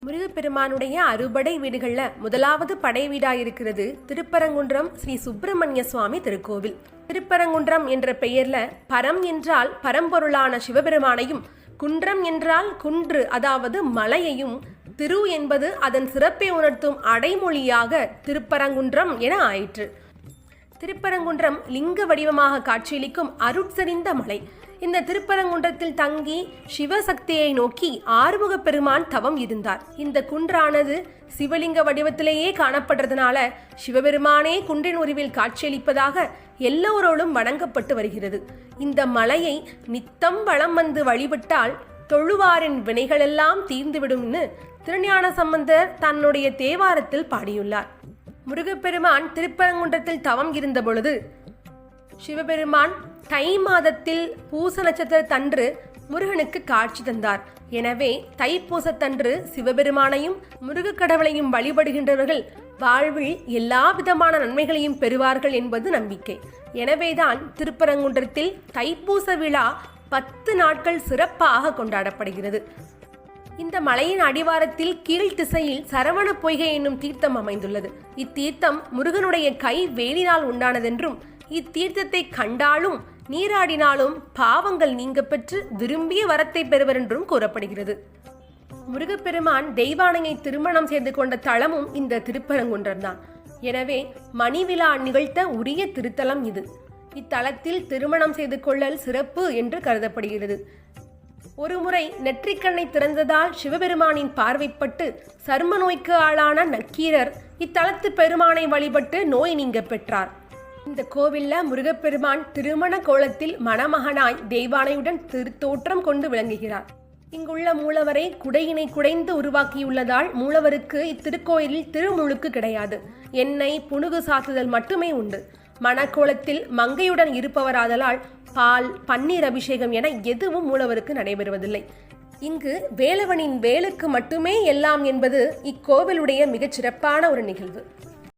முருகப்பெருமானுடைய அறுபடை வீடுகளில் முதலாவது படை வீடாயிருக்கிறது திருப்பரங்குன்றம் ஸ்ரீ சுப்பிரமணிய சுவாமி திருக்கோவில். திருப்பரங்குன்றம் என்ற பெயர்ல பரம் என்றால் பரம்பொருளான சிவபெருமானையும், குன்றம் என்றால் குன்று அதாவது மலையையும், திரு என்பது அதன் சிறப்பை உணர்த்தும் அடைமொழியாக திருப்பரங்குன்றம் என ஆயிற்று. திருப்பரங்குன்றம் லிங்க வடிவமாக காட்சியளிக்கும் அருட்செறிந்த மலை. இந்த திருப்பரங்குன்றத்தில் தங்கி சிவசக்தியை நோக்கி ஆறுமுகப் பெருமான் தவம் இருந்தார். இந்த குன்றானது சிவலிங்க வடிவத்திலேயே காணப்படுறதுனால சிவபெருமானே குன்றின் உருவில் காட்சியளிப்பதாக எல்லோரோடும் வணங்கப்பட்டு வருகிறது. இந்த மலையை நித்தம் வலம் வந்து வழிபட்டால் தொழுவாரின் வினைகளெல்லாம் தீர்ந்துவிடும்னு திருஞான சம்பந்தர் தன்னுடைய தேவாரத்தில் பாடியுள்ளார். முருகப்பெருமான் திருப்பரங்குன்றத்தில் தவம் இருந்த பொழுது சிவபெருமான் தை மாதத்தில் பூச நட்சத்திரத்தன்று முருகனுக்கு காட்சி தந்தார். எனவே தைப்பூசத்தன்று சிவபெருமானையும் முருகக் கடவுளையும் வழிபடுகின்றவர்கள் வாழ்வில் எல்லா விதமான நன்மைகளையும் பெறுவார்கள் என்பது நம்பிக்கை. எனவேதான் திருப்பரங்குன்றத்தில் தைப்பூச விழா 10 நாட்கள் சிறப்பாக கொண்டாடப்படுகிறது. இந்த மலையின் அடிவாரத்தில் கீழ் திசையில் சரவண பொய்கை என்னும் தீர்த்தம் அமைந்துள்ளது. இத்தீர்த்தம் முருகனுடைய கை வேலினால் உண்டானதென்றும், இத்தீர்த்தத்தை கண்டாலும் நீராடினாலும் பாவங்கள் நீங்க பெற்று விரும்பிய வரத்தை பெறுவர் என்றும் கூறப்படுகிறது. முருகப்பெருமான் தெய்வானையை திருமணம் செய்து கொண்ட தலமும் இந்த திருப்பரங்குன்றம்தான். எனவே மணிவிழா நிகழ்த்த உரிய திருத்தலம் இது. இத்தலத்தில் திருமணம் செய்து கொள்ளல் சிறப்பு என்று கருதப்படுகிறது. ஒருமுறை நெற்றிக்கண்ணை திறந்ததால் சிவபெருமானின் பார்வைப்பட்டு சர்ம நோய்க்கு ஆளான நக்கீரர் இத்தலத்து பெருமானை வழிபட்டு நோய் நீங்க பெற்றார். இந்த கோவில்ல முருகப்பெருமான் திருமண கோலத்தில் மணமகனாய் தெய்வானையுடன் திருத்தோற்றம் கொண்டு விளங்குகிறார். இங்குள்ள மூலவரை குடையினை குடைந்து உருவாக்கியுள்ளதால் மூலவருக்கு இத்திருக்கோயிலில் திருமுழுக்கு கிடையாது. எண்ணெய் புனுகு சாத்துதல் மட்டுமே உண்டு. மணக்கோலத்தில் மங்கையுடன் இருப்பவராதலால் பால் பன்னீர் அபிஷேகம் என எதுவும் மூலவருக்கு நடைபெறுவதில்லை. இங்கு வேலவனின் வேலுக்கு மட்டுமே எல்லாம் என்பது இக்கோவிலுடைய மிகச் சிறப்பான ஒரு நிகழ்வு.